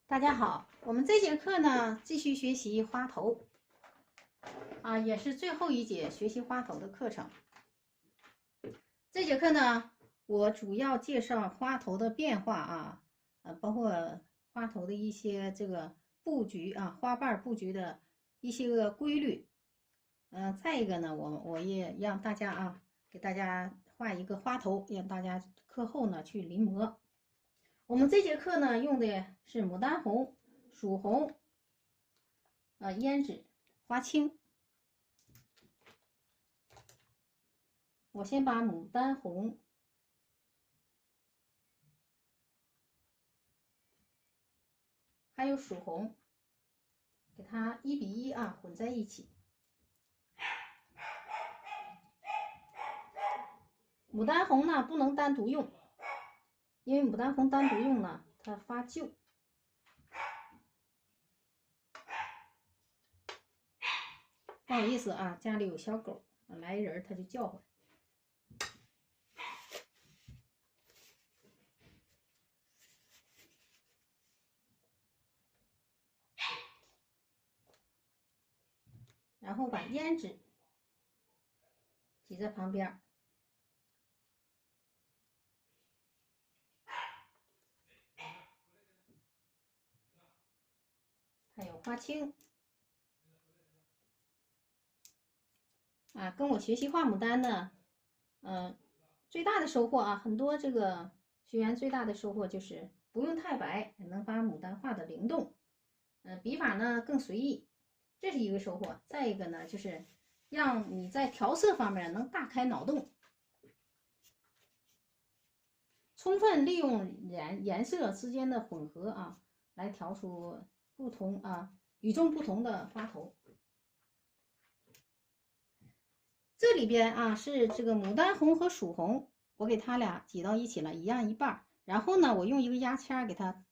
大家好，我们这节课呢继续学习花头啊，也是最后一节学习花头的课程。这节课呢，我主要介绍花头的变化啊，包括花头的一些这个布局啊，花瓣布局的一些个规律。再一个呢，我也让大家啊，给大家画一个花头，让大家课后呢去临摹。我们这节课呢用的是牡丹红、曙红、胭脂、花青。我先把牡丹红还有曙红给它1:1啊混在一起。牡丹红呢不能单独用，因为牡丹红单独用呢它发旧。不好意思啊，家里有小狗，来人它就叫唤。然后把胭脂挤在旁边，还有花青啊，跟我学习画牡丹呢，最大的收获啊，很多这个学员最大的收获就是不用太白，能把牡丹画的灵动，笔法呢更随意，这是一个收获。再一个呢，就是让你在调色方面能大开脑洞，充分利用颜色之间的混合啊，来调出不同啊与众不同的花头。这里边啊是这个牡丹红和曙红，我给它俩挤到一起了，一样一半。然后呢，我用一个牙签给它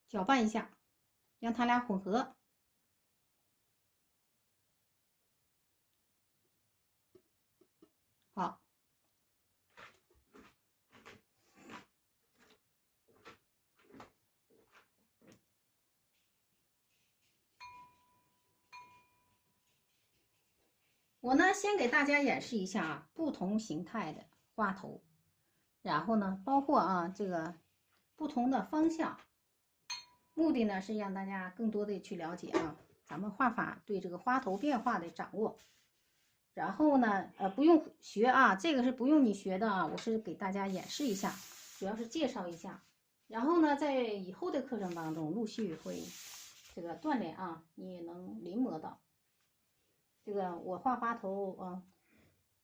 搅拌一下，让它俩混合。好，我呢先给大家演示一下啊不同形态的花头，然后呢包括啊这个不同的方向，目的呢是让大家更多的去了解啊咱们画法对这个花头变化的掌握。然后呢不用学啊，这个是不用你学的啊，我是给大家演示一下，主要是介绍一下。然后呢在以后的课程当中陆续会这个锻炼啊，你也能临摹到。这个我画花头啊，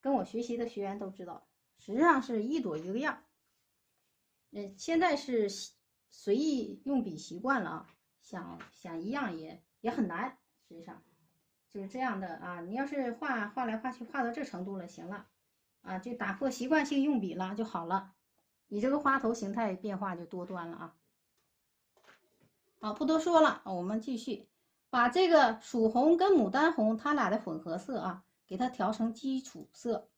跟我学习的学员都知道，实际上是一朵一个样。现在是随意用笔习惯了啊，想一样也很难。实际上就是这样的啊，你要是画来画去画到这程度了，行了啊，就打破习惯性用笔了就好了，你这个花头形态变化就多端了啊。好，不多说了，我们继续把这个曙红跟牡丹红它俩的混合色啊，给它调成基础色。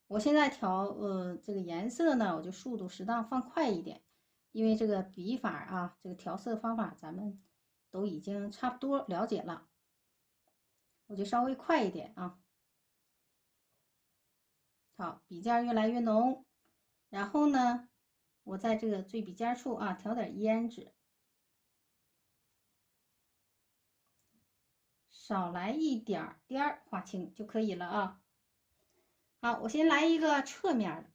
我现在调这个颜色呢，我就速度适当放快一点，因为这个笔法啊，这个调色方法咱们都已经差不多了解了，我就稍微快一点啊。好，笔尖越来越浓，然后呢，我在这个最笔尖处啊调点胭脂，少来一点点花青就可以了啊。好，我先来一个侧面的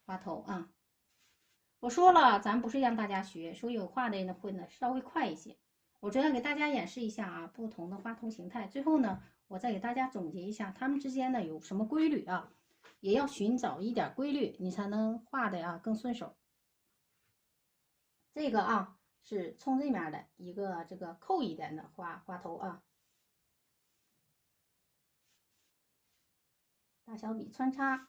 花头啊。我说了，咱不是让大家学，所以我画的呢会呢稍微快一些。我主要给大家演示一下啊不同的花头形态，最后呢，我再给大家总结一下它们之间呢有什么规律啊，也要寻找一点规律，你才能画的啊更顺手。这个啊是冲这面的一个这个扣一点的花头啊，大小笔穿插。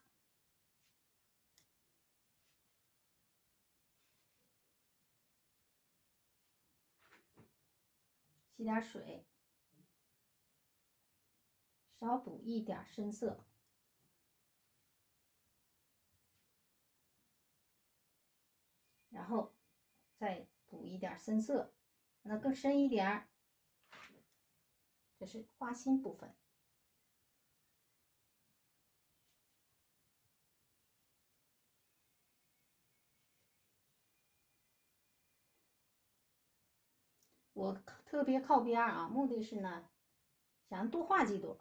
吸点水，少补一点深色，然后再补一点深色，让它更深一点。这是花心部分。我特别靠边啊，目的是呢，想多画几朵。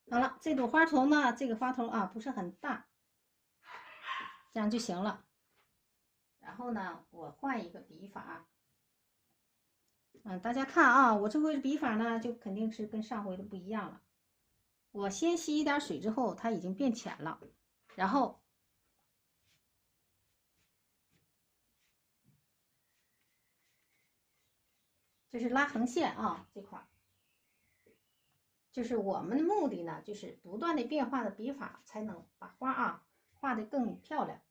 好了，这朵花头呢，这个花头啊不是很大，这样就行了。然后呢，我换一个笔法。大家看啊，我这回的笔法呢，就肯定是跟上回的不一样了。我先吸一点水之后，它已经变浅了，然后这是拉横线啊，这块就是我们的目的呢，就是不断的变化的笔法，才能把花啊画得更漂亮。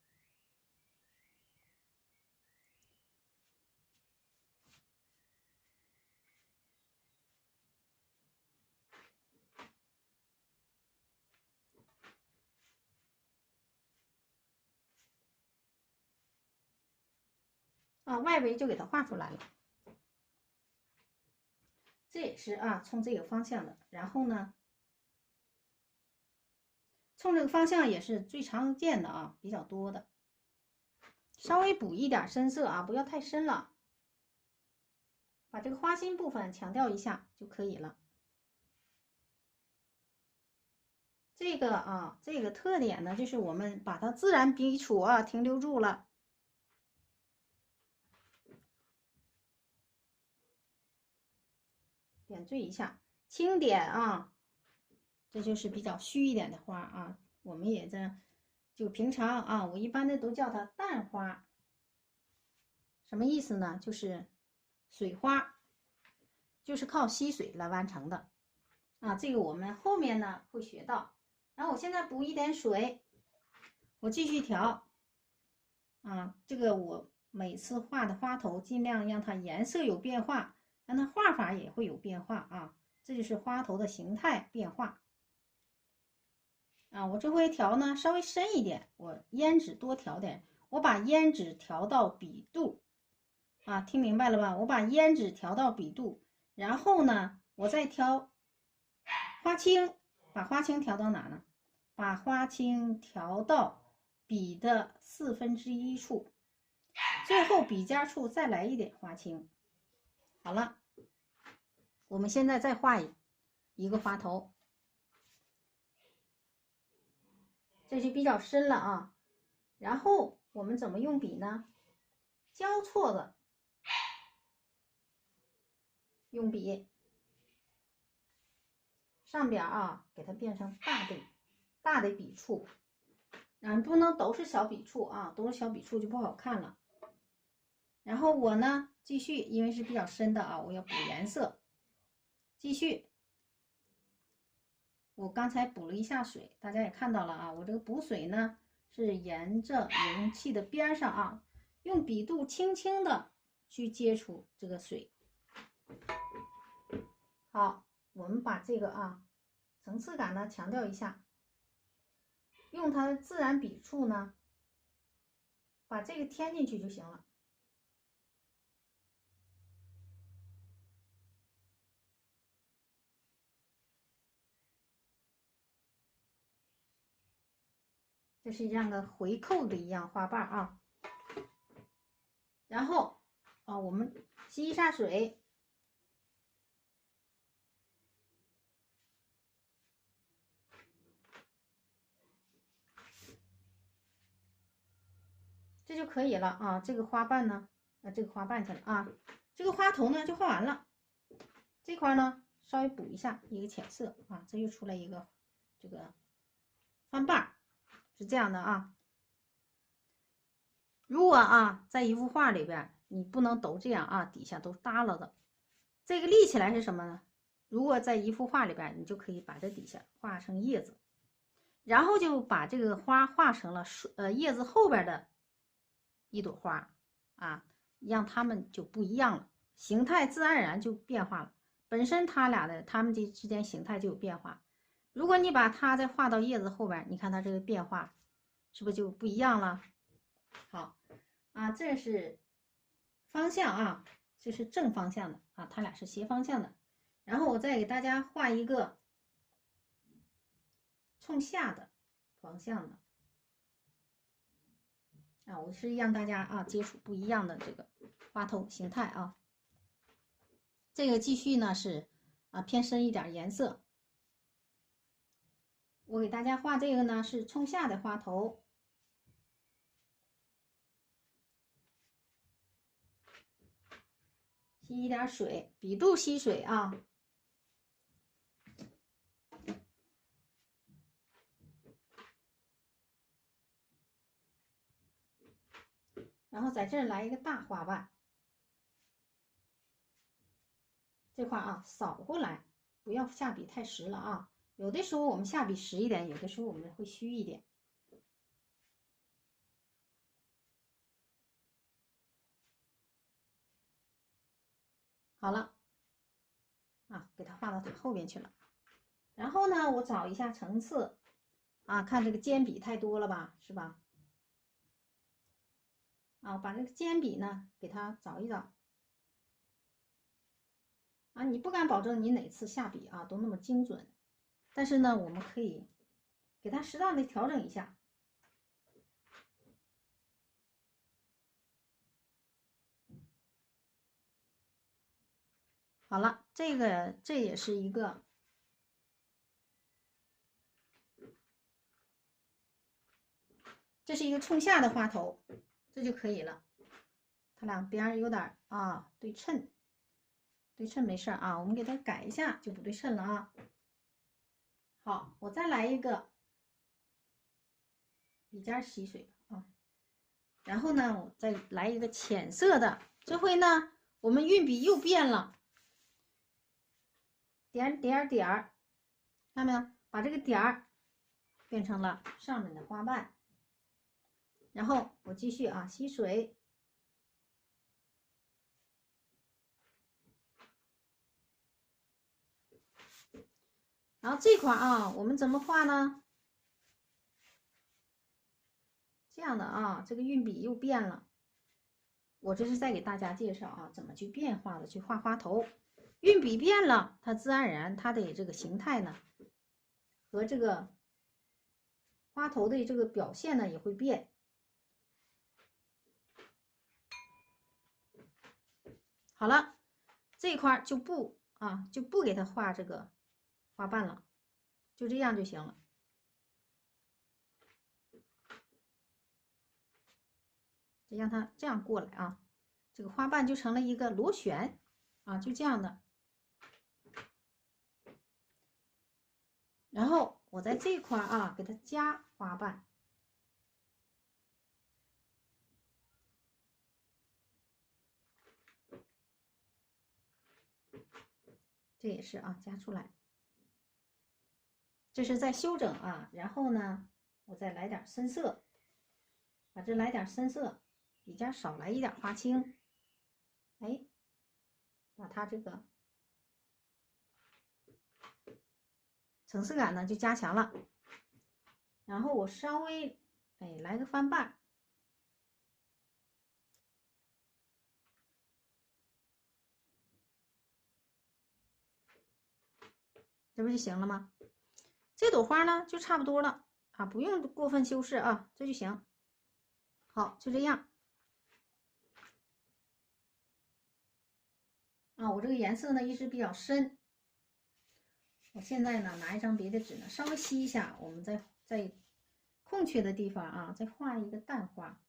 外围就给它画出来了。这也是冲这个方向的。然后呢，冲这个方向也是最常见的比较多的。稍微补一点深色不要太深了，把这个花心部分强调一下就可以了。这个特点呢，就是我们把它自然笔触停留住了。点缀一下，轻点这就是比较虚一点的花我们也就平常我一般的都叫它淡花。什么意思呢？就是水花，就是靠吸水来完成的这个我们后面呢会学到。然后我现在补一点水，我继续调这个我每次画的花头尽量让它颜色有变化，让它画法也会有变化这就是花头的形态变化我这回调呢稍微深一点，我胭脂多调点，我把胭脂调到笔肚听明白了吧？我把胭脂调到笔肚，然后呢我再挑花青，把花青调到哪呢？把花青调到笔的1/4处，最后笔尖处再来一点花青。好了，我们现在再画一个花头，这就比较深了然后我们怎么用笔呢？交错的用笔，上边给它变成大的笔触，不能都是小笔触都是小笔触就不好看了。然后我呢继续，因为是比较深的我要补颜色，继续。我刚才补了一下水，大家也看到了我这个补水呢是沿着容器的边上用笔肚轻轻的去接触这个水。好，我们把这个层次感呢强调一下，用它的自然笔触呢把这个添进去就行了。这是像个回扣的一样花瓣然后我们吸一下水，这就可以了这个花瓣呢这个花瓣去了这个花头呢就画完了。这块呢稍微补一下一个浅色这又出来一个这个翻瓣，是这样的如果在一幅画里边你不能都这样底下都耷拉的，这个立起来是什么呢？如果在一幅画里边，你就可以把这底下画成叶子，然后就把这个花画成了叶子后边的一朵花啊，让它们就不一样了，形态自然而然就变化了。本身它们之间形态就有变化。如果你把它再画到叶子后边，你看它这个变化是不是就不一样了？好啊，这是方向啊，这是正方向的啊，它俩是斜方向的。然后我再给大家画一个冲下的方向的啊，我是让大家啊接触不一样的这个花头形态啊。这个继续呢是偏深一点颜色。我给大家画这个呢是冲下的花头，吸一点水，笔肚吸水啊。然后在这儿来一个大花瓣，这块啊扫过来，不要下笔太实了啊。有的时候我们下笔实一点，有的时候我们会虚一点。好了，啊，给它画到它后边去了。然后呢，我找一下层次，啊，看这个尖笔太多了吧，是吧？啊，把这个尖笔呢给它找一找。啊，你不敢保证你哪次下笔啊都那么精准，但是呢，我们可以给它适当的调整一下。好了，这也是一个，这是一个冲下的花头，这就可以了。它两边有点啊对称，对称没事啊，我们给它改一下就不对称了啊。好，我再来一个笔尖吸水啊，然后呢，我再来一个浅色的，这回呢，我们运笔又变了，点点点儿，看到没有？把这个点儿变成了上面的花瓣，然后我继续啊吸水，然后这块啊，我们怎么画呢？这样的啊，这个运笔又变了。我这是在给大家介绍啊，怎么去变化的去画花头。运笔变了，它自然而然它的这个形态呢，和这个花头的这个表现呢也会变。好了，这一块就不给它画这个花瓣了，就这样就行了。就让它这样过来啊，这个花瓣就成了一个螺旋啊，就这样的。然后我在这块啊给它加花瓣，这也是啊加出来。这是在修整啊，然后呢，我再来点深色，把这来点深色，笔尖少来一点花青，哎，把它这个层次感呢就加强了。然后我稍微来个翻瓣，这不就行了吗？这朵花呢就差不多了啊，不用过分修饰啊，这就行。好，就这样。啊，我这个颜色呢一直比较深，我现在呢拿一张别的纸呢稍微吸一下，我们在空缺的地方啊再画一个淡花。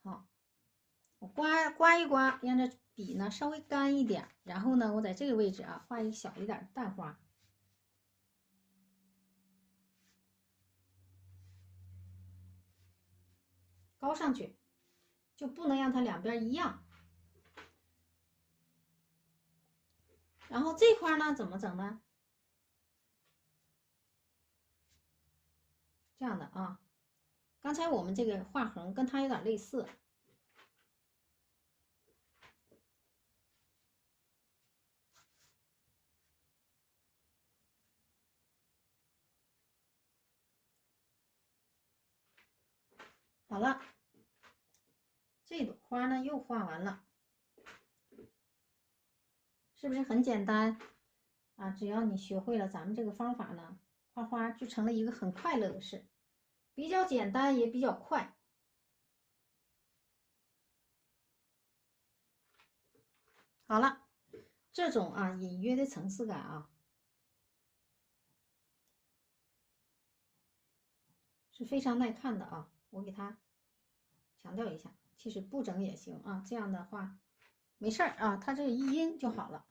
好，我刮一刮，让这笔呢稍微干一点，然后呢我在这个位置啊画一个小一点的淡花。高上去，就不能让它两边一样。然后这块呢怎么整呢？这样的啊，刚才我们这个画横跟它有点类似。好了，这朵花呢又画完了，是不是很简单啊？只要你学会了咱们这个方法呢，画花就成了一个很快乐的事，比较简单也比较快。好了，这种啊隐约的层次感啊，是非常耐看的啊。我给它强调一下，其实不整也行啊，这样的话没事儿啊，它这一阴就好了。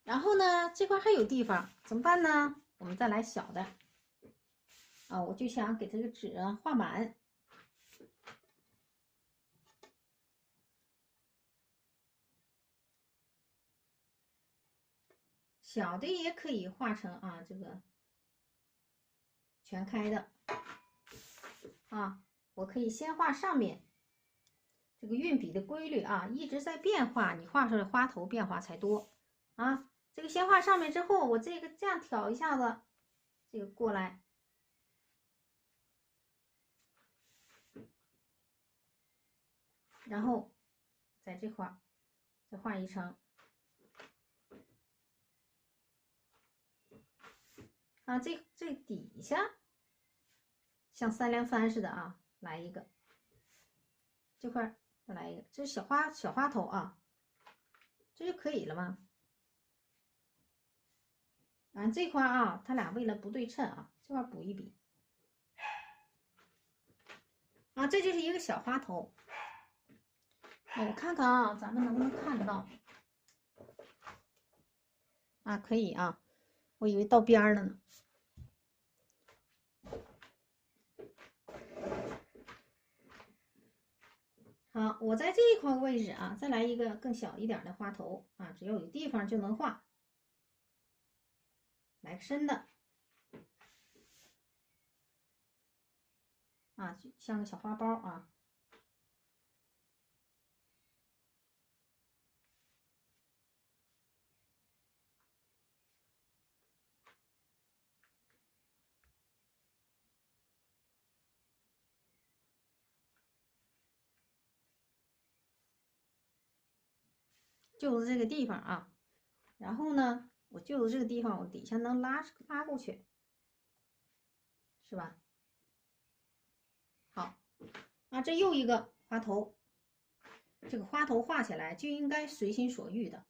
然后呢，这块还有地方怎么办呢？我们再来小的啊，我就想给这个纸啊画满。小的也可以画成啊，这个全开的啊。我可以先画上面，这个运笔的规律啊，一直在变化，你画出来花头变化才多啊。这个先画上面之后，我这个这样挑一下子，这个过来，然后在这块再画一层。啊，这底下像三连帆似的啊，来一个，这块再来一个，这是小花头啊，这就可以了吗？啊，这块啊，它俩为了不对称啊，这块补一笔啊，这就是一个小花头。我看看啊，咱们能不能看到啊？可以啊，我以为到边儿了呢。好，我在这一块位置啊，再来一个更小一点的花头啊，只要有地方就能画。来个深的啊，像个小花苞啊。就是这个地方啊，然后呢，我就是这个地方，我底下能拉过去，是吧？好，啊，这又一个花头，这个花头画起来就应该随心所欲的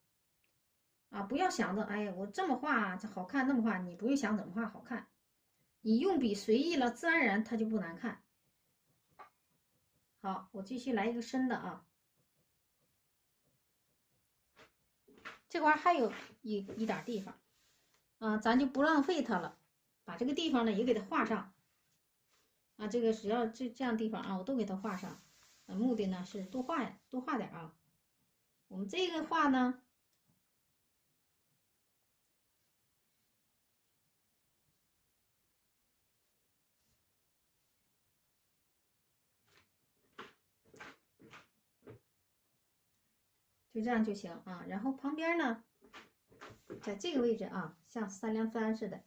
啊，不要想着，哎呀，我这么画这好看，那么画，你不用想怎么画好看，你用笔随意了，自然而然它就不难看。好，我继续来一个深的啊。这块还有一点地方啊，咱就不浪费它了，把这个地方呢也给它画上啊。这个只要这样地方啊，我都给它画上。目的呢是多画点啊。我们这个画呢，就这样就行啊。然后旁边呢，在这个位置啊，像三连帆似的。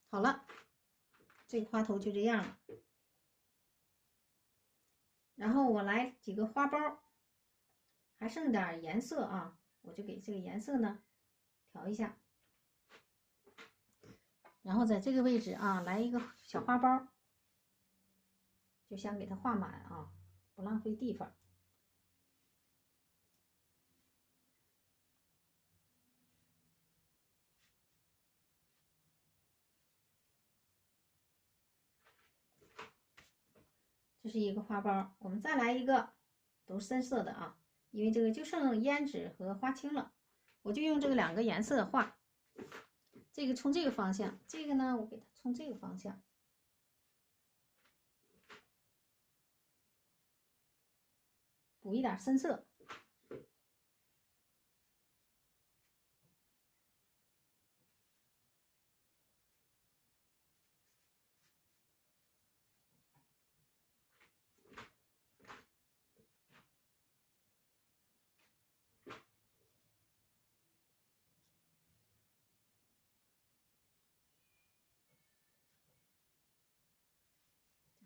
好了，这个花头就这样了。然后我来几个花苞，还剩点颜色啊，我就给这个颜色呢调一下。然后在这个位置啊，来一个小花苞，就想给它画满啊，不浪费地方。这是一个花苞，我们再来一个，都是深色的啊，因为这个就剩胭脂和花青了，我就用这个两个颜色画。这个从这个方向，这个呢，我给它从这个方向。补一点深色。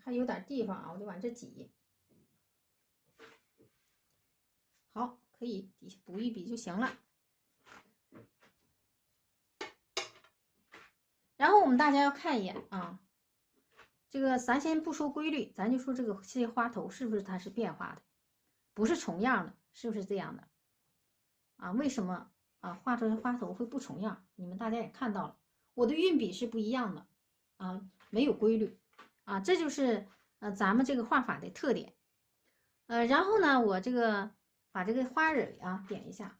还有点地方啊，我就往这挤。好，可以底下补一笔就行了。然后我们大家要看一眼啊，这个咱先不说规律，咱就说这些花头是不是它是变化的，不是重样的，是不是这样的啊？为什么啊画出来花头会不重样？你们大家也看到了，我的运笔是不一样的啊，没有规律啊，这就是咱们这个画法的特点。然后呢，我这个把这个花蕊啊点一下。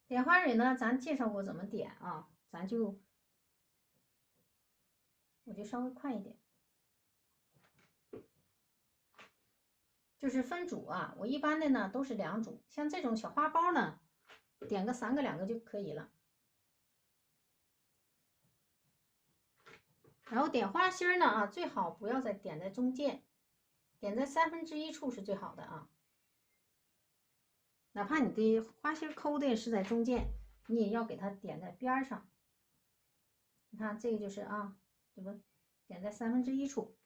点花蕊呢，咱介绍过怎么点啊，我就稍微快一点，就是分组啊。我一般的呢都是2组，像这种小花苞呢，点个3个2个就可以了。然后点花心呢啊，最好不要再点在中间，点在1/3处是最好的啊。哪怕你的花心抠的是在中间，你也要给它点在边上。你看这个就是啊，这不点在1/3处。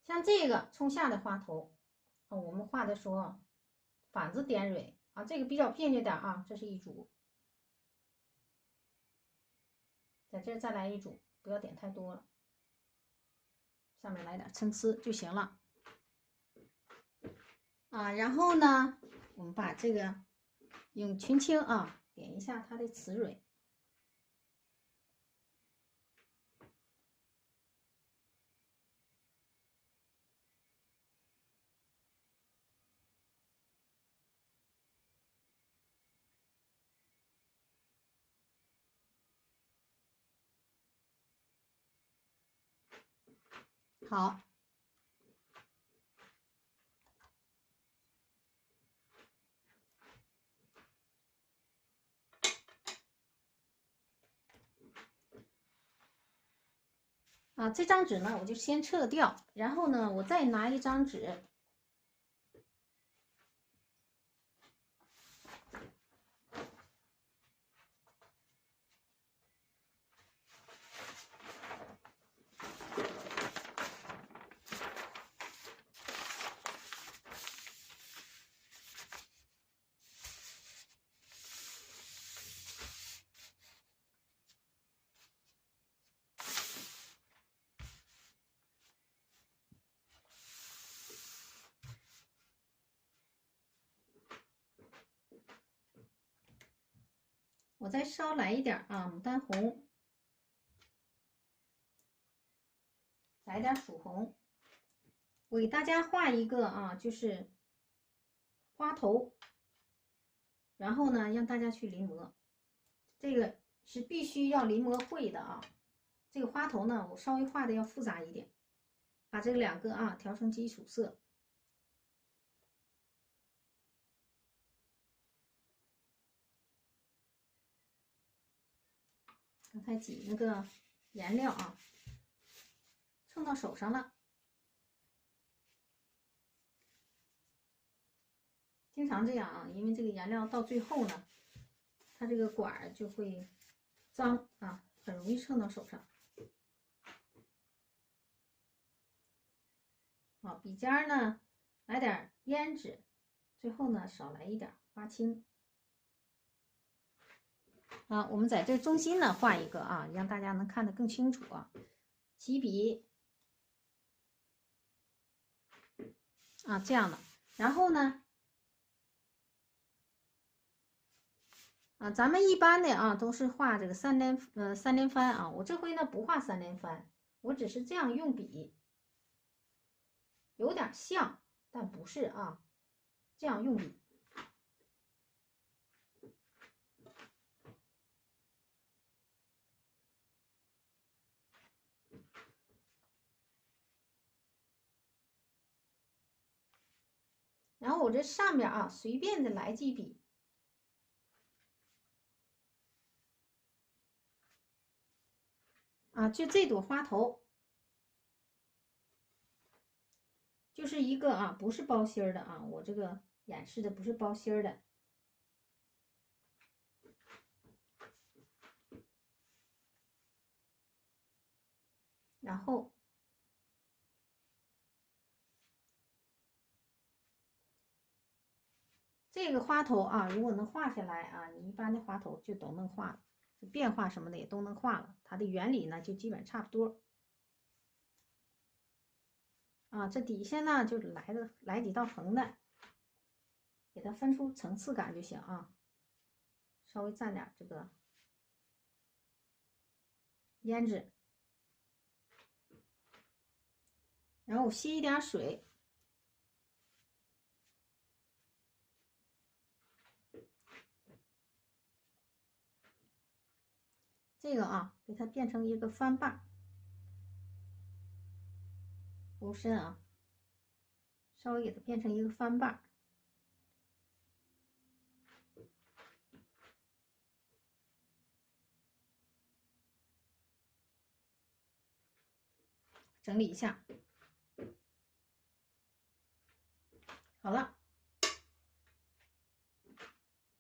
像这个冲下的花头，我们画的时候反着点蕊啊，这个比较别扭点啊，这是一组，在这再来一组，不要点太多了，上面来点参差就行了啊。然后呢，我们把这个用群青啊点一下它的雌蕊。好，啊，这张纸呢，我就先撤掉，然后呢，我再拿一张纸，我再稍来一点啊，牡丹红，来点曙红。我给大家画一个啊，就是花头，然后呢，让大家去临摹。这个是必须要临摹会的啊。这个花头呢，我稍微画的要复杂一点，把这2个啊调成基础色。刚才挤那个颜料啊，蹭到手上了。经常这样啊，因为这个颜料到最后呢，它这个管儿就会脏啊，很容易蹭到手上。好，笔尖儿呢来点胭脂，最后呢少来一点花青。啊，我们在这中心呢画一个啊，让大家能看得更清楚啊。起笔啊，这样的，然后呢，啊，咱们一般的啊都是画这个三连翻啊，我这回呢不画三连翻，我只是这样用笔，有点像，但不是啊，这样用笔。然后我这上面啊，随便的来几笔，啊，就这朵花头，就是一个啊，不是包心儿的啊，我这个演示的不是包心儿的。然后这个花头啊，如果能画下来啊，你一般的花头就都能画了，变化什么的也都能画了。它的原理呢，就基本差不多。啊，这底下呢，就是来几道横的，给它分出层次感就行啊。稍微蘸点这个胭脂，然后我吸一点水。这个啊，给它变成一个翻瓣，不深啊，稍微给它变成一个翻瓣。整理一下，好了，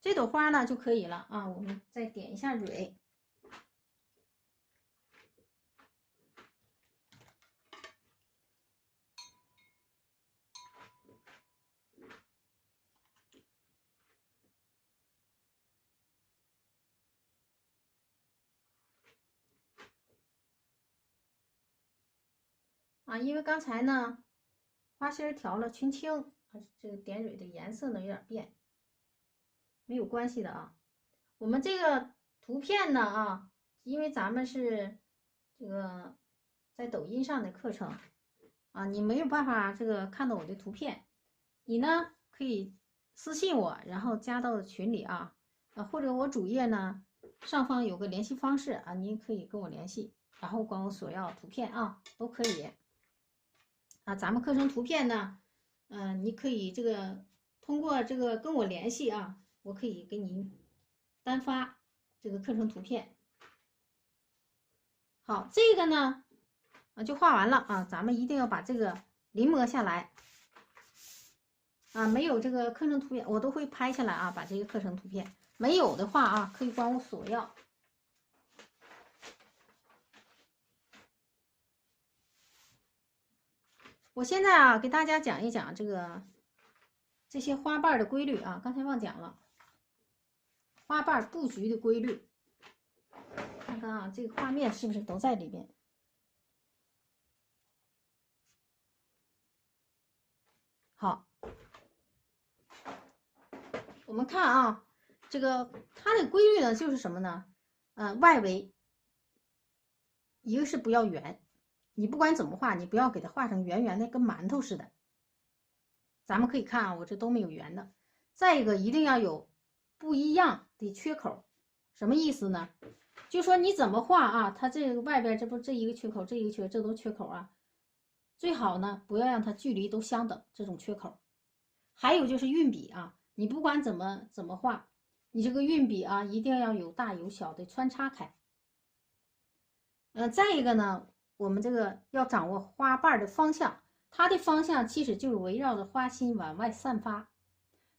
这朵花呢就可以了啊。我们再点一下蕊。啊，因为刚才呢，花心调了群青，这个点蕊的颜色呢有点变，没有关系的啊。我们这个图片呢啊，因为咱们是这个在抖音上的课程啊，你没有办法这个看到我的图片，你呢可以私信我，然后加到群里啊，或者我主页呢上方有个联系方式啊，您可以跟我联系，然后管我索要图片啊，都可以。啊，咱们课程图片呢，你可以这个通过这个跟我联系啊，我可以给您单发这个课程图片。好，这个呢，就画完了啊，咱们一定要把这个临摹下来啊，没有这个课程图片，我都会拍下来啊，把这个课程图片没有的话啊，可以管我索要。我现在啊，给大家讲一讲这些花瓣的规律啊，刚才忘讲了，花瓣布局的规律。看看啊，这个画面是不是都在里边？好，我们看啊，这个它的规律呢，就是什么呢？外围一个是不要圆，你不管怎么画，你不要给它画成圆圆的，跟馒头似的。咱们可以看啊，我这都没有圆的。再一个，一定要有不一样的缺口，什么意思呢？就说你怎么画啊，它这个外边这不这一个缺口，这一个缺口，这都缺口啊。最好呢，不要让它距离都相等，这种缺口。还有就是运笔啊，你不管怎么画，你这个运笔啊，一定要有大有小的穿插开。再一个呢，我们这个要掌握花瓣的方向，它的方向其实就是围绕着花心往外散发。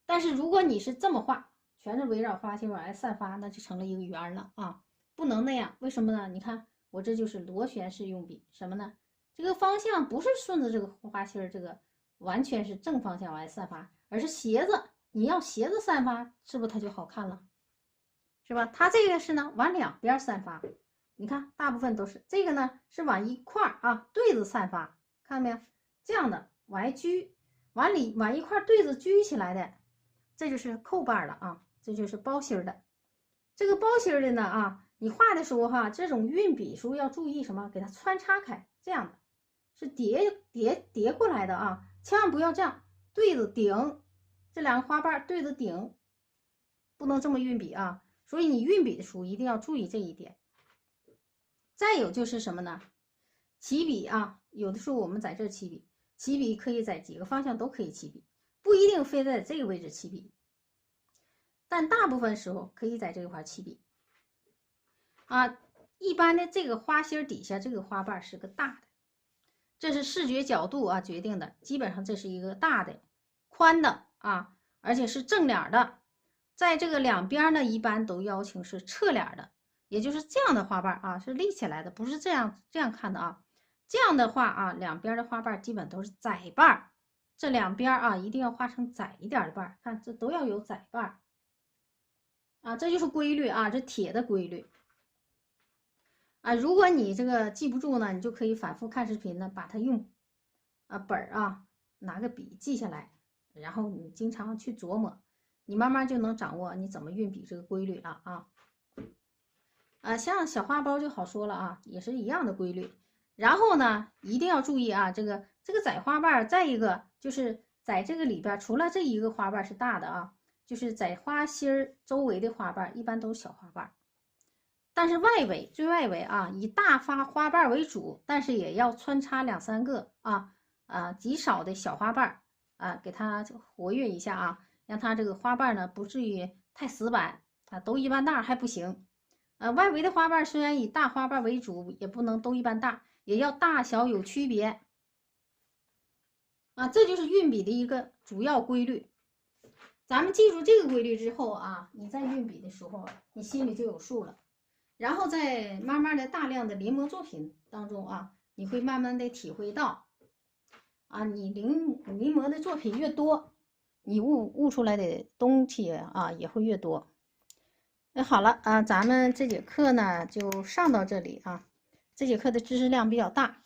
但是如果你是这么画，全是围绕花心往外散发，那就成了一个圆了啊，不能那样。为什么呢？你看我这就是螺旋式用笔，什么呢？这个方向不是顺着这个花心这个完全是正方向往外散发，而是斜着。你要斜着散发，是不是它就好看了？是吧？它这个是呢往两边散发，你看大部分都是这个呢是往一块啊对着散发，看到没有？这样的往外掬，往一块对着掬起来的，这就是扣瓣了啊，这就是包心的。这个包心的呢啊，你画的时候哈，这种运笔时候要注意什么？给它穿插开，这样的是叠过来的啊，千万不要这样对着顶，这两个花瓣对着顶，不能这么运笔啊。所以你运笔的时候一定要注意这一点。再有就是什么呢？起笔啊，有的时候我们在这起笔，起笔可以在几个方向都可以起笔，不一定非在这个位置起笔，但大部分时候可以在这块起笔啊。一般的这个花心底下这个花瓣是个大的，这是视觉角度啊决定的，基本上这是一个大的、宽的啊，而且是正脸的。在这个两边呢，一般都要求是侧脸的，也就是这样的花瓣啊，是立起来的，不是这样看的啊。这样的话啊，两边的花瓣基本都是窄瓣，这两边啊一定要画成窄一点的瓣，看这都要有窄瓣啊，这就是规律啊，这铁的规律啊。如果你这个记不住呢，你就可以反复看视频呢，把它用本啊拿个笔记下来，然后你经常去琢磨。你慢慢就能掌握你怎么运笔这个规律了啊。像小花苞就好说了啊，也是一样的规律。然后呢，一定要注意啊，这个窄花瓣，再一个就是在这个里边，除了这一个花瓣是大的啊，就是在花心周围的花瓣一般都是小花瓣，但是最外围啊，以大花瓣为主，但是也要穿插2、3个极少的小花瓣啊，给它活跃一下啊。让它这个花瓣呢不至于太死板啊，都一般大还不行。外围的花瓣虽然以大花瓣为主，也不能都一般大，也要大小有区别啊。这就是运笔的一个主要规律。咱们记住这个规律之后啊，你在运笔的时候，你心里就有数了。然后在慢慢的大量的临摹作品当中啊，你会慢慢的体会到啊，你临摹的作品越多，你悟出来的东西啊也会越多。那好了啊，咱们这节课呢就上到这里啊，这节课的知识量比较大。